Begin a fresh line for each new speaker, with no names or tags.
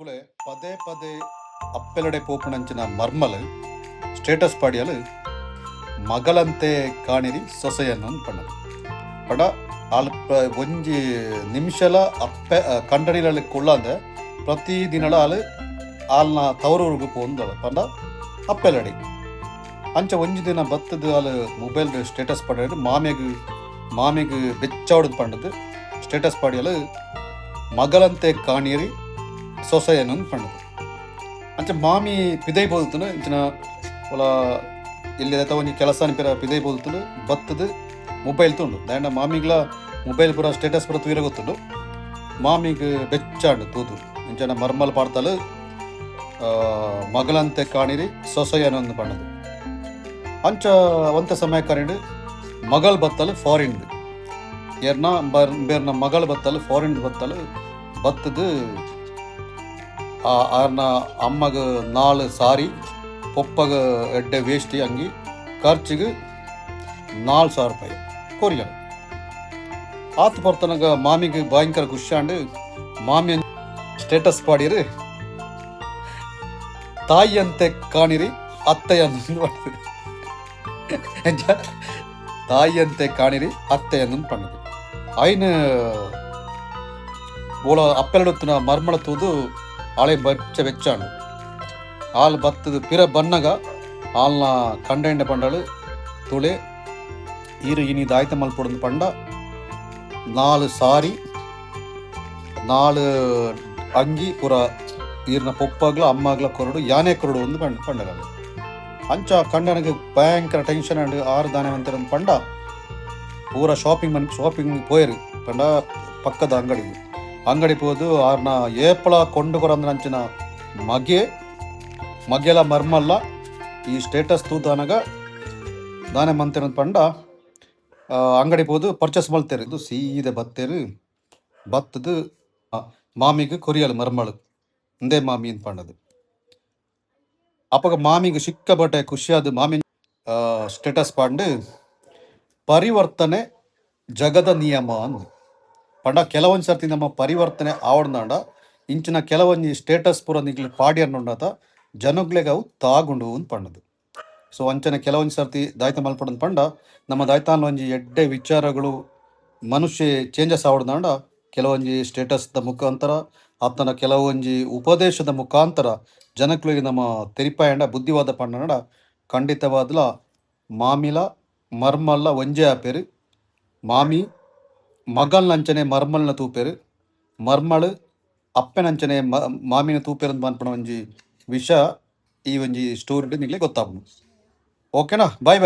ಕುಲೆ ಪದೇ ಪದೇ ಅಪ್ಪೆಲಡೆ ಪೋಪುನಂಚಿನ ಮರ್ಮಲ್ ಸ್ಟೇಟಸ್ ಪಾಡಿಯಲು ಮಗಳಂತೆ ಕಾಣಿರಿ ಸೊಸೆಯನ್ನು ಪಣ್ಣದು ಪಡ ಅಲ್ಪ ಒಂಜಿ ನಿಮಿಷಲ ಅಪ್ಪೆ ಕಂಡಣಿಲಲ್ಲಿ ಕೊಳ್ಳಾಂದ ಪ್ರತಿ ದಿನಲ ಆಳು ಆಲ್ನ ತವರೂರ್ಗು ಪೋಂದಳ ಪಂಡ ಅಪ್ಪೆಲಡಿ ಅಂಚ ಒಂಜಿ ದಿನ ಬತ್ತದ ಆಳು ಮೊಬೈಲ್ ಸ್ಟೇಟಸ್ ಪಡೆದು ಮಾಮೆಗ್ ಬೆಚ್ಚಾವಡದು ಪಂಡದು ಸ್ಟೇಟಸ್ ಪಾಡಿಯಲು ಮಗಳಂತೆ ಕಾಣಿರಿ ಸೊಸೆಯನ್ನು ಪಣ್ಣದು ಅಂಚ ಮಾಮಿ ಪಿದೈ ಬೋಲ್ತನು ಇಂಚಿನ ಒಲ ಇಲ್ಲಿ ಒಂಜಿ ಕೆಲಸ ಅನಿಪಿರ ಪಿದೈ ಬೋಲ್ತನು ಬತ್ತದು ಮೊಬೈಲ್ ತುಂಡು ದಾಂಡ ಮಾಮಿಗ್ಲ ಮೊಬೈಲ್ ಪೂರ ಸ್ಟೇಟಸ್ ಪೂರ ತೂರ ಗೊತ್ತುಂಡು ಮಾಮಿಗ್ ಬೆಚ್ಚಾಂಡು ತೂದು ಇಂಚನ ಮರ್ಮಲ್ ಪಾಡ್ತಲು ಮಗಳಂತೆ ಕಾಣಿರಿ ಸೊಸೆಯನ್ನು ಪಣ್ಣದು ಅಂಚ ಒಂತ ಸಮಯ ಕರೆಂಡು ಮಗಳು ಬತ್ತಲು ಫಾರಿನ್ ಬೇರ್ನ ಮಗಳು ಬತ್ತಲು ಫಾರಿನ್ ಬತ್ತಲು ಬತ್ತದು ಆರ್ನ ಅಮ್ಮಗ 4 ಸಾರಿ ಪೊಪ್ಪಗ ಎಡ್ಡೆ ವೇಷ್ಟಿ ಅಂಗಿ ಖರ್ಚಿಗೆ 4,000 ರೂಪಾಯಿ ಕೊರಿಯನ್ ಆತ ಬರ್ತನಗ ಮಾಮಿಗೆ ಭಯಂಕರ ಖುಷಿಯಾಂಡು ಮಾಮಿ ಸ್ಟೇಟಸ್ ಪಾಡಿರಿ ತಾಯಿಯಂತೆ ಕಾಣಿರಿ ಅತ್ತೆಯನ್ನು ತಾಯಿಯಂತೆ ಕಾಣಿರಿ ಅತ್ತೆಯನ್ನು ಪಣ್ಣದು ಐನ ಬೋಳ ಅಪ್ಪೆರಡುತ್ತಿನ ಮರ್ಮಳ ತೂದು ಆಳೆ ಬೆಚ್ಚಾಂಡು ಆಲ್ ಬತ್ತದು ಪಿರ ಬನ್ನಗ ಆಲ್ನ ಕಂಡ ಪಂಡಳು ತುಳೆ ಈರು ಇನಿ ದಾಯ್ತ ಮಲ್ಪೊಡು ಪಂಡ 4 ಸಾರಿ 4 ಅಂಗಿ ಪೂರ ಈರ್ನ ಪೊಪ್ಪಗ್ಲ ಅಮ್ಮಗ್ಲ ಕೊರಡು ಯಾನೆ ಕೊರಡು ಒಂದು ಪಂಡಗ ಅಂಚ ಕಂಡನಿಗೆ ಭಯಂಕರ ಟೆನ್ಷನ್ ಅಂಡ್ 6 ದಾನೆ ಮಂತರ ಪಂಡ ಪೂರ ಶಾಪಿಂಗ್ ಪೋಯರು ಪಂಡ ಪಕ್ಕದ ಅಂಗಡಿ ಪೋದು ಆರ್ನ ಏಪಳ ಕೊಂಡು ಕೊರಂದ್ರ ಅಂಚಿನ ಮಗೆಲ ಮರ್ಮಲ್ಲ ಈ ಸ್ಟೇಟಸ್ ತೂದಾನಗ ದಾನೆ ಮಂತೇನ ಪಂಡ ಅಂಗಡಿ ಪೋದು ಪರ್ಚೇಸ್ ಮಲ್ತೇರು ಇದು ಸೀದೆ ಬತ್ತೇರು ಬತ್ತದು ಮಾಮಿಗೆ ಕೊರಿಯಲು ಮರ್ಮಳು ಒಂದೇ ಮಾಮಿ ಅಂತ ಪಂಡದು ಅಪ್ಪಗ ಮಾಮಿಗೆ ಸಿಕ್ಕಬಟ್ಟೆ ಖುಷಿಯಾದ ಮಾಮಿ ಸ್ಟೇಟಸ್ ಪಾಂಡು ಪರಿವರ್ತನೆ ಜಗದ ನಿಯಮ ಅಂದು ಪಂಡ ಕೆಲವೊಂದು ಸರ್ತಿ ನಮ್ಮ ಪರಿವರ್ತನೆ ಆವಡ್ದಾಂಡ ಇಂಚಿನ ಕೆಲವೊಂದು ಸ್ಟೇಟಸ್ ಪೂರ ನಿಗ್ಲಿ ಪಾಡ್ಯನ್ನುಂಡತ ಜನಗ್ಲೆಗೆ ಅವು ತಾಗುಂಡು ಅಂತ ಪಂಡದು ಸೊ ಅಂಚನೆ ಕೆಲವೊಂದು ಸರ್ತಿ ದಾಯ್ತ ಮಲ್ಪಡೋದು ಪಂಡ ನಮ್ಮ ದಾಯ್ತಾನ ಒಂಜಿ ಎಡ್ಡೆ ವಿಚಾರಗಳು ಮನುಷ್ಯ ಚೇಂಜಸ್ ಆವಡ್ದಾಂಡ ಕೆಲವೊಂಜಿ ಸ್ಟೇಟಸ್ದ ಮುಖಾಂತರ ಆತನ ಕೆಲವೊಂಜಿ ಉಪದೇಶದ ಮುಖಾಂತರ ಜನಕ್ಲಿಗೆ ನಮ್ಮ ತೆರಿಪಾಯಂಡ ಬುದ್ಧಿವಾದ ಪಂಡ ಖಂಡಿತವಾದ್ಲ ಮಾಮಿಲ ಮರ್ಮಲ್ಲ ಒಂಜೆ ಆಪೇರು ಮಾಮಿ ಮಗಲ್ನಂಚನೆ ಮರ್ಮಲ್ನ ತೂಪೇರು ಮರ್ಮಳು ಅಪ್ಪೆನಂಚನೆ ಮಾಮಿನ ತೂಪೇರು ಅಂತ ಅನ್ಪಣ ಒಂಜಿ ವಿಷಯ ಈ ಒಂಜಿ ಸ್ಟೋರಿ ನಿಗ್ಲೆ ಗೊತ್ತಾಗ್ನು ಓಕೆನಾ ಬಾಯ್